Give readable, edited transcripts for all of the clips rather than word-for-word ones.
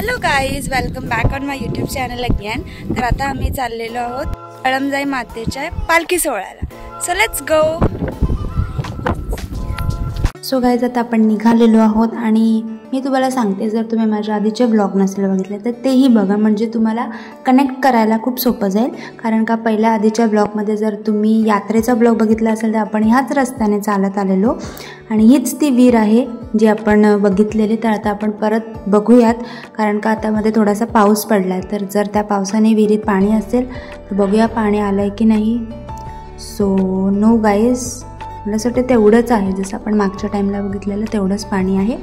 Hello guys, welcome back on my YouTube channel again. तर आता आम्ही चाललेलो आहोत कळमजाई मातेच्या पालखी सोहळ्याला। So let's go. So guys, आता आपण निघालेलो आहोत आणि मी तुम्हाला सांगते, जर तुम्ही माझ्या आधीचे ब्लॉग नसेल बघितले तर तेही बघा, म्हणजे तुम्हाला कनेक्ट करायला खूप सोपं जाईल। कारण का पहिल्या आधीच्या ब्लॉगमध्ये जर तुम्ही यात्रेचा ब्लॉग बघितला असेल तर आपण ह्याच रस्त्याने चालत आलेलो आणि हीच ती विहीर आहे जी आपण बघितलेली। तर आता आपण परत बघूयात, कारण का आता मध्ये थोडासा पाऊस पडला आहे, तर जर त्या पावसाने विहिरीत पाणी असेल तर बघूया पाणी आलं आहे की नाही। सो नो गाईज, मला असं वाटतं तेवढंच आहे, जसं आपण मागच्या टाईमला बघितलेलं तेवढंच पाणी आहे।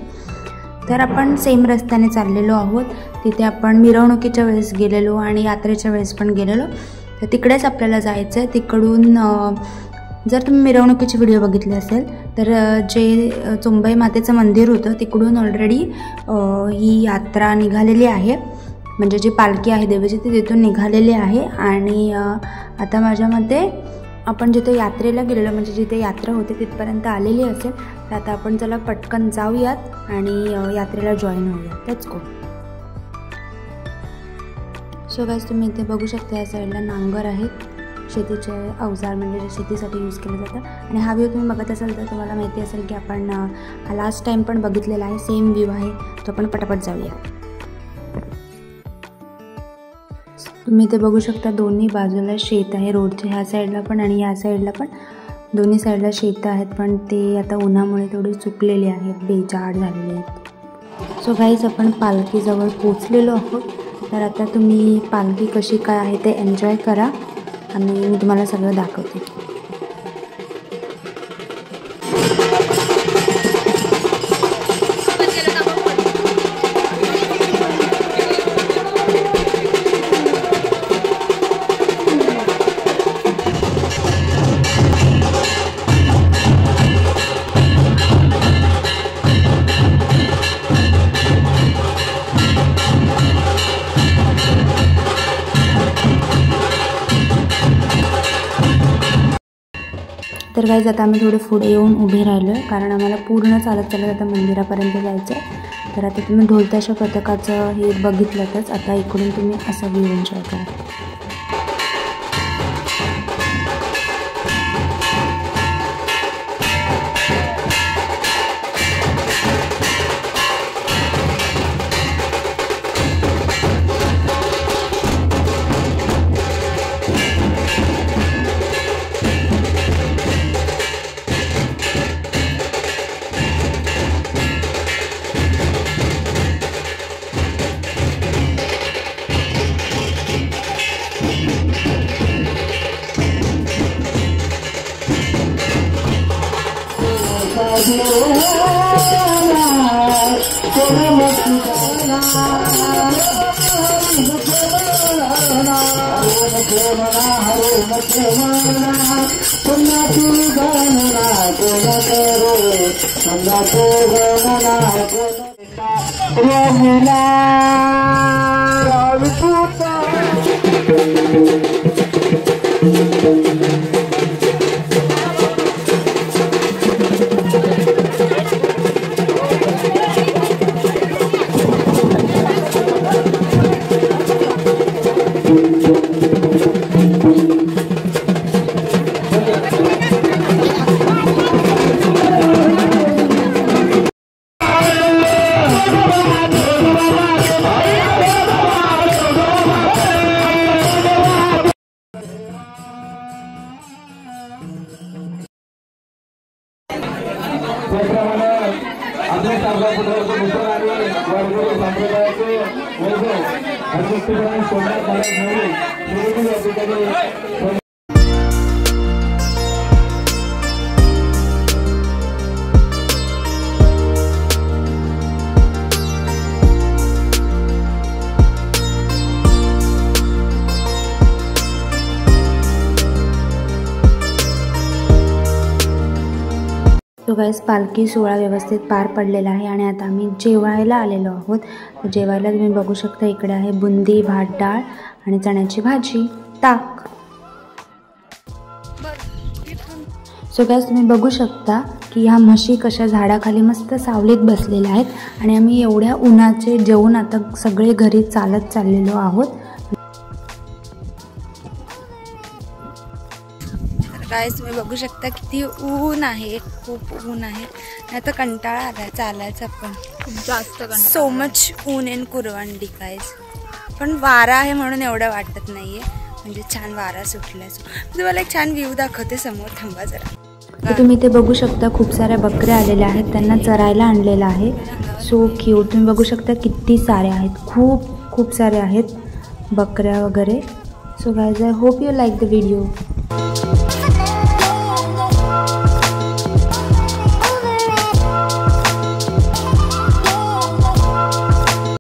तर आपण सेम रस्त्याने चाललेलो आहोत। तिथे आपण मिरवणुकीच्या वेळेस गेलेलो आणि यात्रेच्या वेळेस पण गेलेलो, तर तिकडेच आपल्याला जायचं आहे। तिकडून जर तुम्ही मिरवणुकीची व्हिडिओ बघितली असेल तर जे चुंबई मातेचं मंदिर होतं तिकडून ऑलरेडी ही यात्रा निघालेली आहे, म्हणजे जी पालखी आहे देवीची ती तिथून निघालेली आहे। आणि आता माझ्या मते आपण जिथे यात्रेला गेलेलो, म्हणजे जिथे यात्रा होते तिथपर्यंत आलेली असेल। तर आता आपण चला पटकन जाऊयात आणि यात्रेला जॉईन होऊयात। Let's go. सो गाईज, तुम्ही इथे बघू शकता या साईडला नांगर आहेत, शेतीचे अवजार म्हणजे जे शेतीसाठी यूज केलं जातं। आणि हा व्ह्यू तुम्ही बघत असाल तर तुम्हाला माहिती असेल की आपण हा लास्ट टाईम पण बघितलेला आहे, सेम व्ह्यू आहे। तो आपण पटापट जाऊया। तुम्ही इथे बघू शकता दोन्ही बाजूला शेत आहे, रोडच्या ह्या साईडला पण आणि ह्या साईडला पण, दोन्ही साईडला शेतं आहेत, पण ते आता उन्हामुळे थोडी सुकलेली आहेत, बेजाड झालेली आहेत। सो गाईज, आपण पालखीजवळ पोचलेलो आहोत। तर आता तुम्ही पालखी कशी काय आहे ते एन्जॉय करा आणि मी तुम्हाला सगळं दाखवते। तर गाईज, आता आम्ही थोडे पुढे येऊन उभे राहिलो आहे, कारण आम्हाला पूर्ण चालत चालत आता मंदिरापर्यंत जायचं आहे। तर आता तुम्ही ढोलताशा पथकाचं हे बघितलंच, आता इकडून तुम्ही असा व्ह्यू एन्जॉय करा। तो गाईज, पालखी सोहळा व्यवस्थित पार पडलेला आहे आणि आता आम्ही जेवायला आलेलो आहोत। तर जेवायला तुम्ही बघू शकता इकडे आहे बुंदी, भात, डाळ आणि चण्याची भाजी, ताक। सो गाईज तुम्ही बघू शकता की ह्या म्हशी कशा झाडाखाली मस्त सावलीत बसलेल्या आहेत आणि आम्ही एवढ्या उन्हाचे जेवून आता सगळे घरी चालत चाललेलो आहोत. गाईज तुम्ही बघू शकता किती ऊन आहे, खूप ऊन आहे. आता कंटाळा आला चालायचा पण खूप जास्त. सो मच ऊन इन कुरवंडी गाईज. पण वारा आहे म्हणून एवढं वाटत नाहीये, म्हणजे छान वारा सुटलाय. तुम्हाला एक छान व्ह्यू दाखवते समोर, थांबा जरा. तर तुम्ही ते बघू शकता खूप साऱ्या बकऱ्या आलेल्या आहेत, त्यांना चरायला आणलेलं आहे. So cute. तुम्ही बघू शकता किती साऱ्या आहेत, खूप साऱ्या आहेत बकऱ्या वगैरे. So guys I hope you like the video.